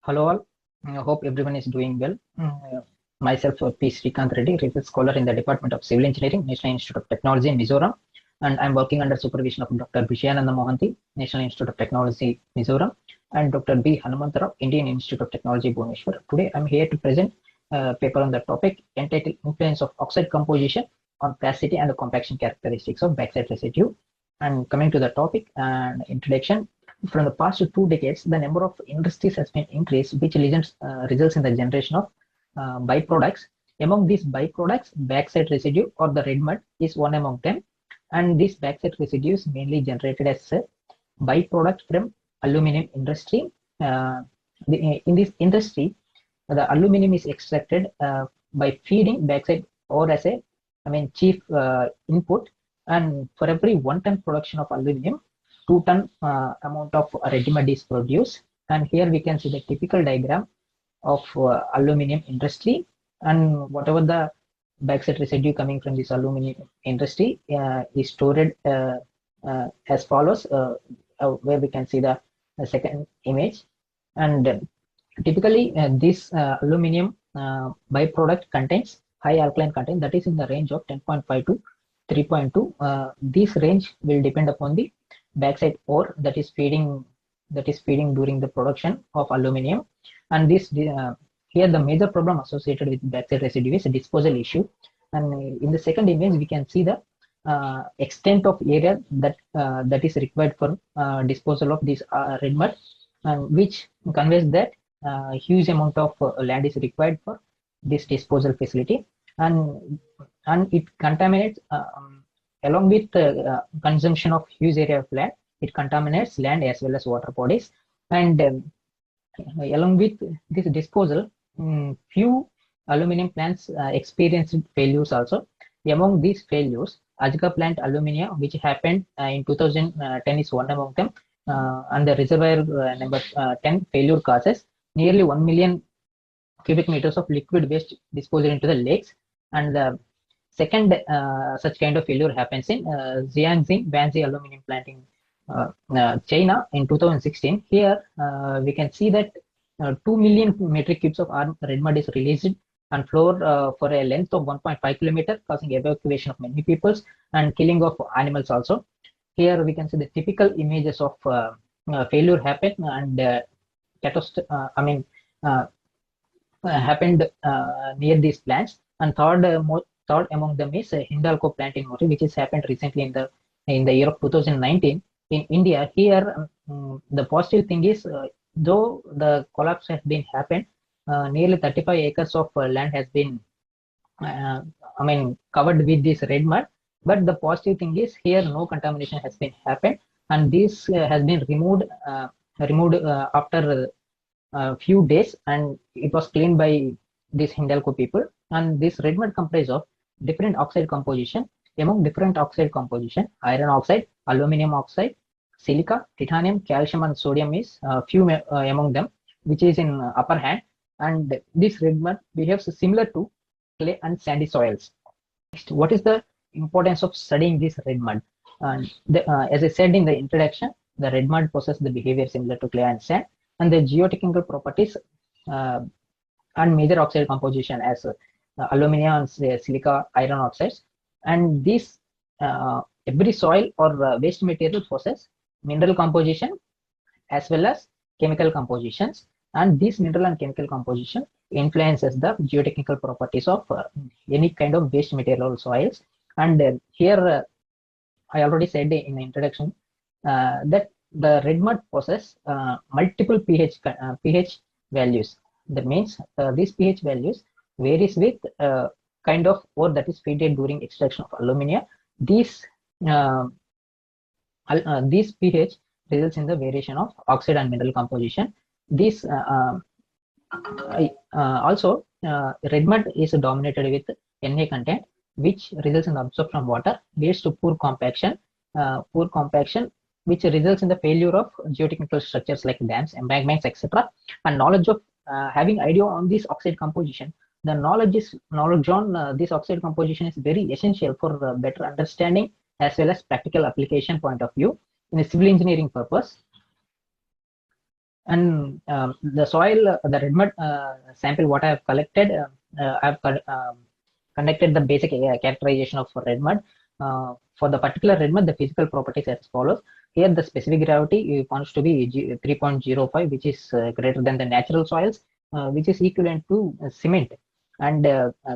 Hello all. I hope everyone is doing well. Myself, P. Sreekanth Reddy, research scholar in the Department of Civil Engineering, National Institute of Technology in Mizoram, and I'm working under supervision of Dr. Bijayananda Mohanty, National Institute of Technology, Mizoram, and Dr. B. Hanumantha, Indian Institute of Technology, Bhubaneswar. Today, I'm here to present a paper on the topic entitled Influence of Oxide Composition on Plasticity and the Compaction Characteristics of Bauxite Residue. And coming to the topic and introduction, from the past 2 decades, the number of industries has been increased, which results in the generation of byproducts. Among these byproducts, bauxite residue or the red mud is one among them. And this bauxite residue is mainly generated as a byproduct from aluminum industry. In this industry, the aluminum is extracted by feeding bauxite ore as a chief input. And for every 1 ton production of aluminum, 2 ton amount of ready mud is produced. And here we can see the typical diagram of aluminum industry, and whatever the bauxite residue coming from this aluminum industry is stored as follows, where we can see the second image. And typically this aluminum byproduct contains high alkaline content, that is in the range of 10.5 to 3.2. This range will depend upon the bauxite ore that is feeding during the production of aluminum. And this here the major problem associated with bauxite residue is a disposal issue. And in the second image we can see the extent of area that is required for disposal of this red mud, which conveys that huge amount of land is required for this disposal facility, and it contaminates along with consumption of huge area of land. It contaminates land as well as water bodies. And along with this disposal, few aluminum plants experienced failures also. Among these failures, Ajga plant alumina, which happened in 2010, is one among them. And the reservoir number 10 failure causes nearly 1 million cubic meters of liquid waste disposal into the lakes. And the second such kind of failure happens in Jiangxing Banzi aluminum plant in China in 2016. Here we can see that 2 million metric cubes of red mud is released and flowed for a length of 1.5 kilometers, causing evacuation of many peoples and killing of animals also. Here we can see the typical images of failure happened, and happened near these plants. And third among them is Hindalco plant in Mori, which has happened recently in the year of 2019 in India. Here the positive thing is, though the collapse has been happened, nearly 35 acres of land has been covered with this red mud. But the positive thing is, here no contamination has been happened, and this has been removed after a few days, and it was cleaned by these Hindalco people. And this red mud comprises of different oxide composition. Among different oxide composition, iron oxide, aluminum oxide, silica, titanium, calcium, and sodium is few among them, which is in upper hand. And this red mud behaves similar to clay and sandy soils. Next, what is the importance of studying this red mud? As I said in the introduction, the red mud possesses the behavior similar to clay and sand, and the geotechnical properties and major oxide composition as aluminum and silica, iron oxides. And this every soil or waste material possess mineral composition as well as chemical compositions, and this mineral and chemical composition influences the geotechnical properties of any kind of waste material soils. And here I already said in the introduction that the red mud possess multiple pH values. That means these pH values varies with kind of ore that is fed during extraction of alumina. These pH results in the variation of oxide and mineral composition. This also red mud is dominated with Na content, which results in the absorption from water, leads to poor compaction, which results in the failure of geotechnical structures like dams, embankments, etc. And knowledge of having idea on this oxide composition, the knowledge on this oxide composition is very essential for better understanding as well as practical application point of view in a civil engineering purpose. And the soil, the red mud sample what I have collected, I've conducted the basic characterization of red mud. For the particular red mud, the physical properties as follows. Here, the specific gravity wants to be 3.05, which is greater than the natural soils, which is equivalent to cement. And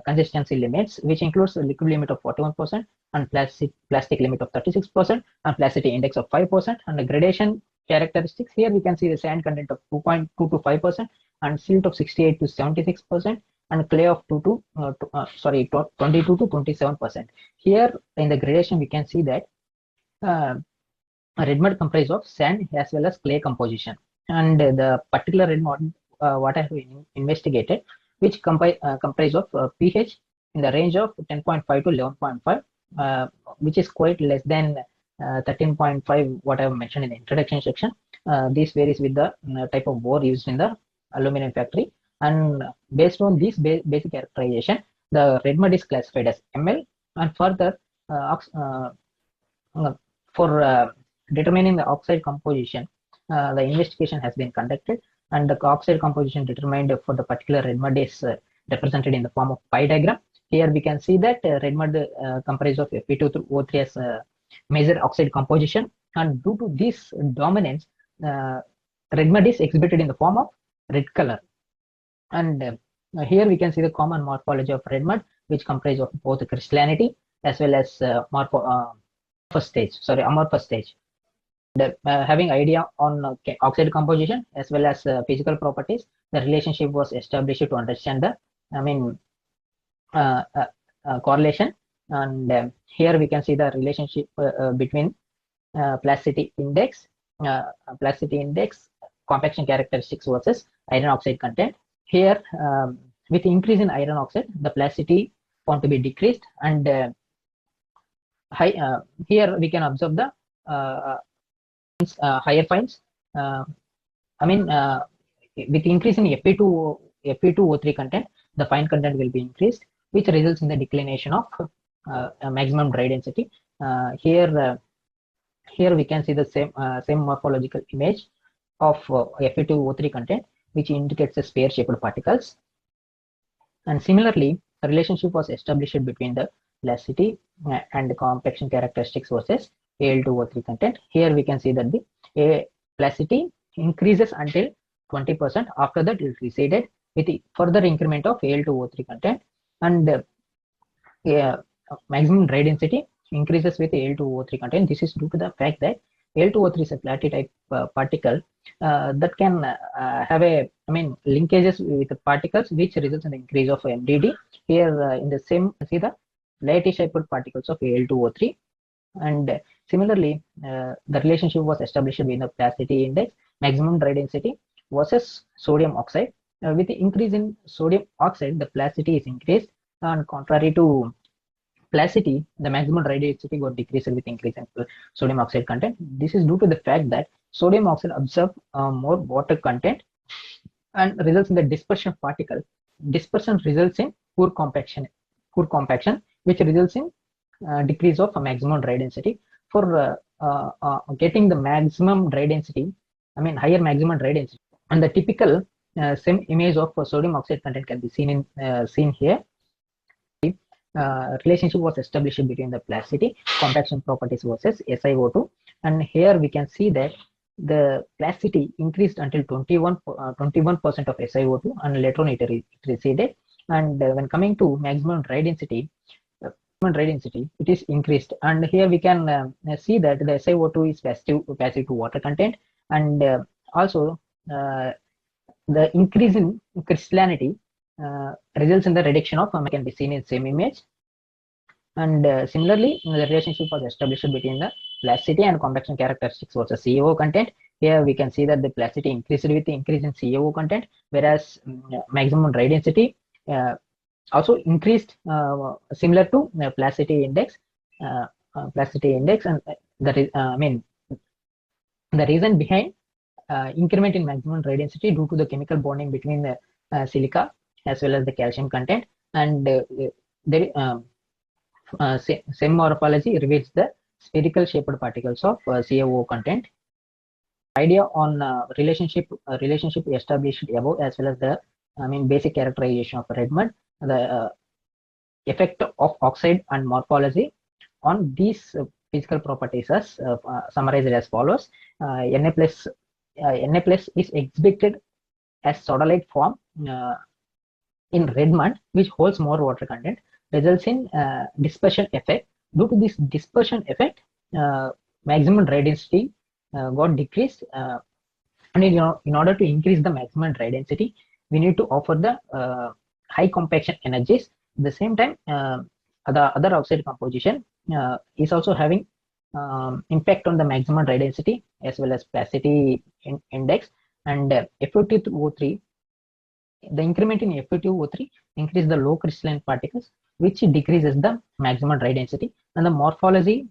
consistency limits, which includes the liquid limit of 41% and plastic limit of 36% and plasticity index of 5%, and the gradation characteristics. Here we can see the sand content of 2.2 to 5% and silt of 68 to 76% and clay of 22 to 27%. Here in the gradation we can see that red mud comprised of sand as well as clay composition, and the particular red mud what I have investigated, which comprise of pH in the range of 10.5 to 11.5, which is quite less than 13.5 what I have mentioned in the introduction section. This varies with the type of bore used in the aluminum factory, and based on this basic characterization, the red mud is classified as ML. And further, for determining the oxide composition, the investigation has been conducted, and the oxide composition determined for the particular red mud is represented in the form of pie diagram. Here we can see that red mud comprised of Fe2O3 as major oxide composition, and due to this dominance, red mud is exhibited in the form of red color. And here we can see the common morphology of red mud, which comprise of both crystallinity as well as amorphous stage. Having idea on oxide composition as well as physical properties, the relationship was established to understand the correlation. And here we can see the relationship between plasticity index, compaction characteristics versus iron oxide content. Here, with increase in iron oxide, the plasticity found to be decreased, and here we can observe the higher fines. With increase in Fe2O3 content, the fine content will be increased, which results in the declination of maximum dry density. Here we can see the same morphological image of Fe2O3 content, which indicates the sphere-shaped particles. And similarly, a relationship was established between the plasticity and the compaction characteristics versus Al2O3 content. Here we can see that the plasticity increases until 20%. After that, it receded with the further increment of Al2O3 content, and maximum dry density increases with Al2O3 content. This is due to the fact that Al2O3 is a flatty type particle that can have linkages with the particles, which results in the increase of MDD. Here in the same, see the lattice shaped particles of Al2O3. And similarly, the relationship was established between the plasticity index, maximum dry density versus sodium oxide. With the increase in sodium oxide, the plasticity is increased, and contrary to plasticity, the maximum dry density got decreased with increase in sodium oxide content. This is due to the fact that sodium oxide absorbs more water content and results in the dispersion of particle. Dispersion results in poor compaction, which results in decrease of maximum dry density. For getting the maximum dry density, higher maximum dry density, and the typical same image of sodium oxide content can be seen here. Relationship was established between the plasticity, compaction properties versus SiO2, and here we can see that the plasticity increased until 21% of SiO2, and later on it receded. And when coming to maximum dry density, it is increased, and here we can see that the SiO2 is passive to water content, and also the increase in crystallinity results in the reduction of can be seen in same image. And similarly, the relationship was established between the plasticity and compaction characteristics versus CaO content. Here we can see that the plasticity increased with the increase in CaO content, whereas maximum dry density also increased similar to plasticity index. And that is, the reason behind increment in maximum dry density due to the chemical bonding between the silica as well as the calcium content, and same morphology reveals the spherical shaped particles of CaO content. idea on relationship established above, as well as the basic characterization of red mud, the effect of oxide and morphology on these physical properties as summarized as follows. Na plus is exhibited as sodalite form in red mud, which holds more water content, results in dispersion effect. Due to this dispersion effect, maximum dry density got decreased, and in order to increase the maximum dry density, we need to offer the high compaction energies. At the same time, the other oxide composition is also having impact on the maximum dry density as well as plasticity index, and FeO2O3. The increment in FeO2O3 increase the low crystalline particles, which decreases the maximum dry density, and the morphology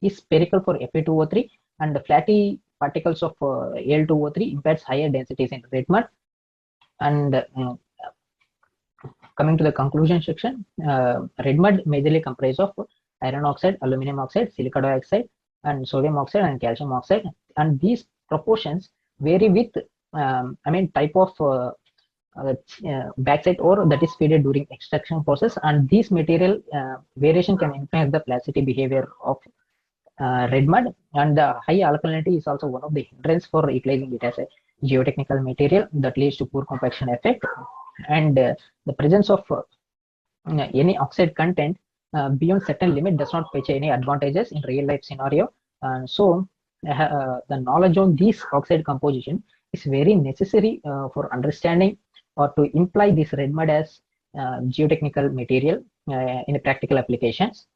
is spherical for Fe2O3, and the flatty particles of Al2O3 imparts higher densities in red mud. And coming to the conclusion section, red mud majorly comprises of iron oxide, aluminum oxide, silica dioxide, and sodium oxide and calcium oxide, and these proportions vary with type of bauxite ore that is fed during extraction process, and this material variation can influence the plasticity behavior of red mud, and the high alkalinity is also one of the hindrance for utilizing it as a geotechnical material that leads to poor compaction effect, and the presence of any oxide content beyond certain limit does not fetch any advantages in real life scenario. And so the knowledge on this oxide composition is very necessary for understanding or to imply this red mud as geotechnical material in practical applications.